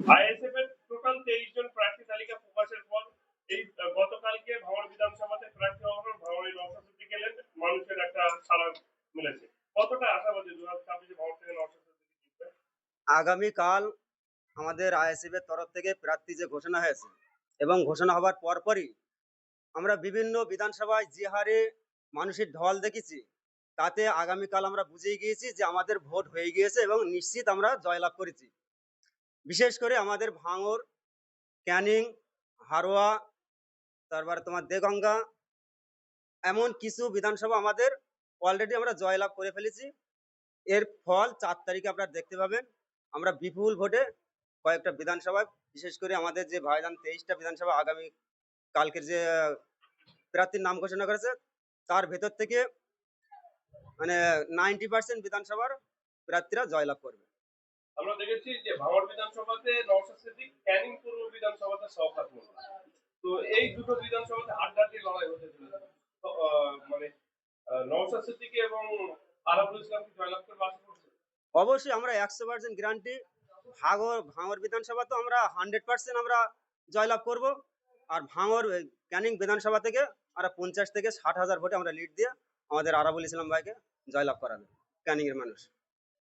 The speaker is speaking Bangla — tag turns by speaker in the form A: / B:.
A: আইএসএফ এর টোটাল 23 জন প্রার্থী তালিকা প্রকাশের পর এই গতকালকে ভাঙড় বিধানসভাতে প্রার্থী হওয়ার ভাঙড়ের নওশাদ সিদ্দিকী এলেন, মানুষের একটা সাড়া মিলেছে। কতটা আশাবাদী 2026 ভাঙড় থেকে নওশাদ সিদ্দিকী জিতবে?
B: আগামীকাল আমাদের আইএসএফ এর তরফ থেকে প্রার্থী যে ঘোষণা হয়েছে এবং ঘোষণা হবার পরপরই আমরা বিভিন্ন বিধানসভায় যে হারে মানুষের ঢল দেখেছি, তাতে আগামীকাল আমরা বুঝেই গিয়েছি যে আমাদের ভোট হয়ে গিয়েছে এবং নিশ্চিত আমরা জয়লাভ করেছি। বিশেষ করে আমাদের ভাঙড়, ক্যানিং, হারোয়া, তারপরে তোমার দেগঙ্গা, এমন কিছু বিধানসভা আমাদের অলরেডি আমরা জয়লাভ করে ফেলেছি। এর ফল 4 তারিখে আপনারা দেখতে পাবেন। আমরা বিপুল ভোটে কয়েকটা বিধানসভায়, বিশেষ করে আমাদের যে ভাইজান 23টা বিধানসভা আগামী কালকের যে প্রার্থীর নাম ঘোষণা করেছে, তার ভেতর থেকে মানে 90% বিধানসভার প্রার্থীরা জয়লাভ করবে।
A: আমরা দেখেছি যে ভাঙড় বিধানসভাতে নওশাদ সিদ্দিক, ক্যানিং পূর্ব বিধানসভাতে শওকত মোল্লা। তো এই দুটো বিধানসভাতে হাড্ডাহাড্ডি লড়াই হতে চলেছে। তো মানে নওশাদ সিদ্দিকী এবং আরাবুল ইসলাম কি জয়লাভ করবে আশা করছেন?
B: অবশ্যই আমরা 100% গ্যারান্টি। ভাঙড় বিধানসভা তো আমরা 100% আমরা জয়লাভ করব। আর ভাঙড় ক্যানিং বিধানসভা থেকে আমরা 50 থেকে 60 হাজার ভোটে আমরা লিড দিয়ে আমাদের আরাবুল ইসলাম ভাইকে জয়লাভ করাবে ক্যানিং এর মানুষ।